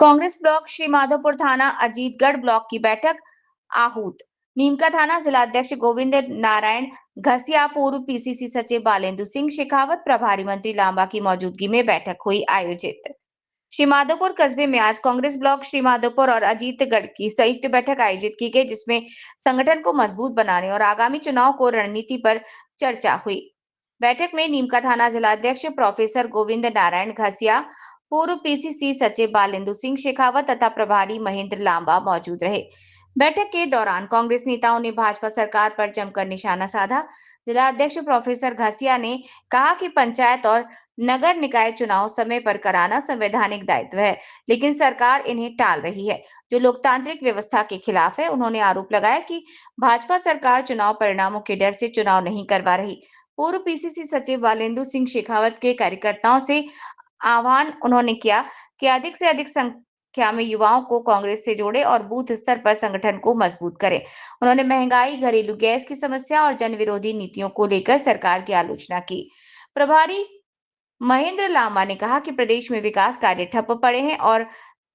Congress block Shri Madhopur थाना Ajitgarh block की बैठक आहूत। नीमका थाना जिलाध्यक्ष गोविंद नारायण घसिया, पूर्व पीसीसी सचिव बालेंदु सिंह शेखावत, प्रभारी मंत्री लांबा की मौजूदगी में बैठक हुई आयोजित। श्री माधोपुर कस्बे में आज कांग्रेस ब्लॉक श्री माधोपुर और अजीतगढ़ की संयुक्त बैठक आयोजित की गई, जिसमें संगठन को मजबूत बनाने और आगामी चुनाव को रणनीति पर चर्चा हुई। बैठक में नीमका थाना जिलाध्यक्ष प्रोफेसर गोविंद नारायण घसिया, पूर्व पीसीसी सचिव बालेंदु सिंह शेखावत तथा प्रभारी महेंद्र लांबा मौजूद रहे। बैठक के दौरान कांग्रेस नेताओं ने भाजपा सरकार पर जमकर निशाना साधा। जिला अध्यक्ष प्रोफेसर घसिया ने कहा कि पंचायत और नगर निकाय चुनाव समय पर कराना संवैधानिक दायित्व है, लेकिन सरकार इन्हें टाल रही है, जो लोकतांत्रिक व्यवस्था के खिलाफ है। उन्होंने आरोप लगाया कि भाजपा सरकार चुनाव परिणामों के डर से चुनाव नहीं करवा रही। पूर्व पीसीसी सचिव बालेंदु सिंह शेखावत के कार्यकर्ताओं से आह्वान उन्होंने किया कि अधिक से अधिक संख्या में युवाओं को कांग्रेस से जोड़े और बूथ स्तर पर संगठन को मजबूत करें। उन्होंने महंगाई, घरेलू गैस की समस्या और जन विरोधी नीतियों को लेकर सरकार की आलोचना की। प्रभारी महेंद्र लांबा ने कहा कि प्रदेश में विकास कार्य ठप पड़े हैं और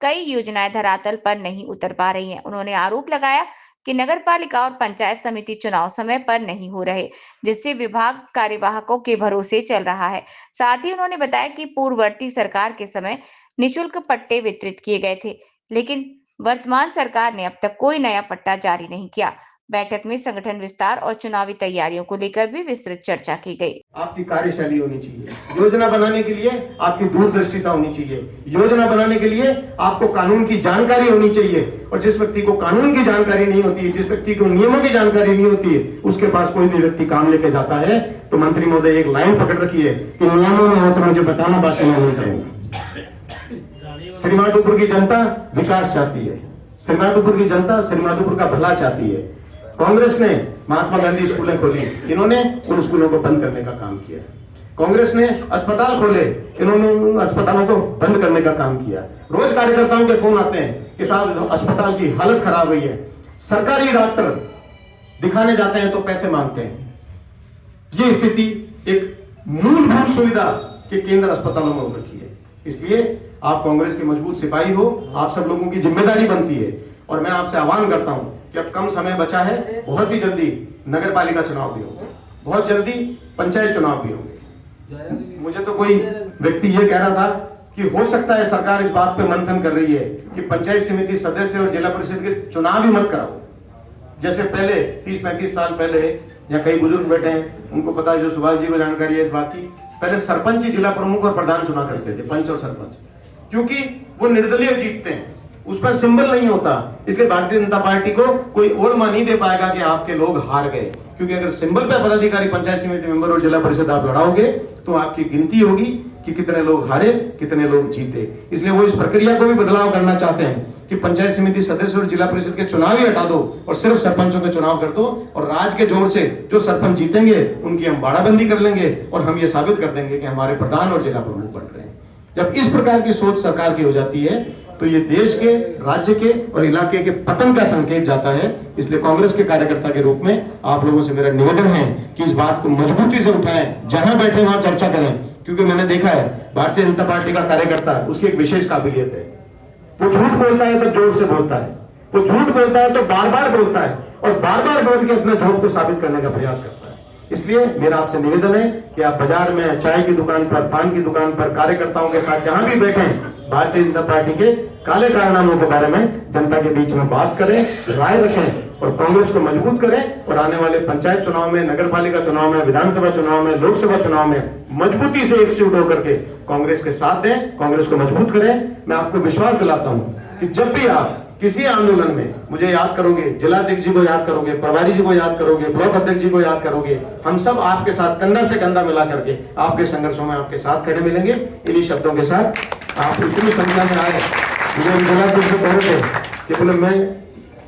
कई योजनाएं धरातल पर नहीं उतर पा रही हैं। उन्होंने आरोप लगाया कि नगर पालिका और पंचायत समिति चुनाव समय पर नहीं हो रहे, जिससे विभाग कार्यवाहकों के भरोसे चल रहा है। साथ ही उन्होंने बताया कि पूर्ववर्ती सरकार के समय निःशुल्क पट्टे वितरित किए गए थे, लेकिन वर्तमान सरकार ने अब तक कोई नया पट्टा जारी नहीं किया। बैठक में संगठन विस्तार और चुनावी तैयारियों को लेकर भी विस्तृत चर्चा की गई। आपकी कार्यशैली होनी चाहिए, योजना बनाने के लिए आपकी दूरदर्शिता होनी चाहिए, योजना बनाने के लिए आपको कानून की जानकारी होनी चाहिए। और जिस व्यक्ति को कानून की जानकारी नहीं होती है, जिस व्यक्ति को नियमों की जानकारी नहीं होती है, उसके पास कोई भी व्यक्ति काम लेके जाता है तो मंत्री महोदय एक लाइन पकड़ रखी है कि नियमों में हो तो मुझे बताना, बातें मैं नहीं करूंगा। श्री माधोपुर की जनता विकास चाहती है, श्री माधोपुर की जनता श्री माधोपुर का भला चाहती है। कांग्रेस ने महात्मा गांधी स्कूलें खोली, इन्होंने उन स्कूलों को बंद करने का काम किया। कांग्रेस ने अस्पताल खोले, इन्होंने उन अस्पतालों को बंद करने का काम किया। रोज कार्यकर्ताओं के फोन आते हैं कि साहब अस्पताल की हालत खराब हुई है। सरकारी डॉक्टर दिखाने जाते हैं तो पैसे मांगते हैं। ये स्थिति एक मूलभूत सुविधा के केंद्र अस्पतालों में हो रखी है। इसलिए आप कांग्रेस के मजबूत सिपाही हो, आप सब लोगों की जिम्मेदारी बनती है। और मैं आपसे आह्वान करता हूं कि अब कम समय बचा है, बहुत ही जल्दी नगर पालिका चुनाव भी होंगे, बहुत जल्दी पंचायत चुनाव भी होंगे। मुझे तो कोई व्यक्ति ये कह रहा था कि हो सकता है सरकार इस बात पे मंथन कर रही है कि पंचायत समिति सदस्य और जिला परिषद के चुनाव ही मत कराओ। जैसे पहले 30-35 साल पहले या कई बुजुर्ग बैठे हैं, उनको पता है, जो सुभाष जी को जानकारी है इस बात की, पहले सरपंच ही जिला प्रमुख और प्रधान चुना करते थे, पंच और सरपंच, क्योंकि वो निर्दलीय जीतते हैं, उस पर सिंबल नहीं होता। इसलिए भारतीय जनता पार्टी को कोई ओरमा नहीं दे पाएगा कि आपके लोग हार गए, क्योंकि अगर सिंबल पे पदाधिकारी, पंचायत समिति मेंबर और जिला परिषद आप लड़ाओगे तो आपकी गिनती होगी कि कितने लोग हारे, कितने लोग जीते। इसलिए वो इस प्रक्रिया को भी बदलाव करना चाहते हैं कि पंचायत समिति सदस्य और जिला परिषद के चुनाव ही हटा दो और सिर्फ सरपंचों के चुनाव कर दो, और राज के जोर से जो सरपंच जीतेंगे उनकी हम बाड़ाबंदी कर लेंगे और हम ये साबित कर देंगे कि हमारे प्रधान और जिला प्रमुख बन रहे हैं। जब इस प्रकार की सोच सरकार की हो जाती है तो ये देश के, राज्य के और इलाके के पतन का संकेत जाता है। इसलिए कांग्रेस के कार्यकर्ता के रूप में आप लोगों से मेरा निवेदन है कि इस बात को मजबूती से उठाएं, जहां बैठे वहां चर्चा करें, क्योंकि मैंने देखा है भारतीय जनता पार्टी का कार्यकर्ता, उसकी एक विशेष काबिलियत है, वो झूठ बोलता है तो जोर से बोलता है, वो झूठ बोलता है तो बार बार बोलता है और बार बार बोल के अपने झूठ को साबित करने का प्रयास करता है। इसलिए मेरा आपसे निवेदन है कि आप बाजार में, चाय की दुकान पर, पान की दुकान पर, कार्यकर्ताओं के साथ जहां भी बैठे, भारतीय जनता पार्टी के काले कारनामों के बारे में जनता के बीच में बात करें, राय रखें और कांग्रेस को मजबूत करें। और आने वाले पंचायत चुनाव में, नगर पालिका चुनाव में, विधानसभा चुनाव में, लोकसभा चुनाव में मजबूती से एकजुट होकर के कांग्रेस के साथ दें, कांग्रेस को मजबूत करें। मैं आपको विश्वास दिलाता हूं कि जब भी आप किसी आंदोलन में मुझे याद करोगे, जिलाध्यक्ष जी को याद करोगे, प्रभारी जी को याद करोगे, ब्लॉक अध्यक्ष जी को याद करोगे, हम सब आपके साथ कंधा से कंधा मिला करके आपके संघर्षों में आपके साथ खड़े मिलेंगे। इन्हीं शब्दों के साथ आप इतनी संख्या में आए, मुझे जिलाध्यक्ष को कह रहे थे कि बोले मैं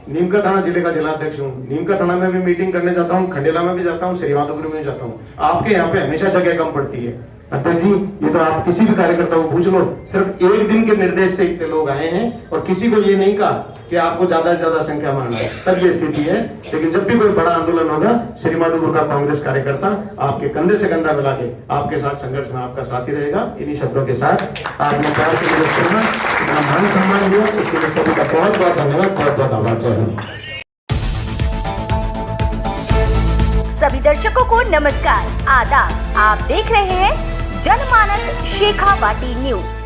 नीमका थाना जिले का जिलाध्यक्ष हूँ, नीमका थाना में भी मीटिंग करने जाता हूँ, खंडेला में भी जाता हूँ, श्री माधोपुर में जाता हूँ, आपके यहाँ पे हमेशा जगह कम पड़ती है। अध्यक्ष जी, ये तो आप किसी भी कार्यकर्ता को पूछ लो, सिर्फ एक दिन के निर्देश से इतने लोग आए हैं और किसी को ये नहीं कहा कि आपको ज्यादा से ज्यादा संख्या में आना है, तब ये स्थिति है। लेकिन जब भी कोई बड़ा आंदोलन होगा, श्री माधोपुर का कांग्रेस कार्यकर्ता आपके कंधे से कंधा मिला के आपके साथ संघर्ष में आपका साथी रहेगा। इन्हीं शब्दों के साथ आपने प्यार से मदद करना, मान सम्मान हुआ, उसके लिए सभी का बहुत बहुत धन्यवाद, बहुत बहुत आभार। जय हिंद। सभी दर्शकों को नमस्कार, आदाब। आप देख रहे हैं जनमानस शेखावाटी न्यूज।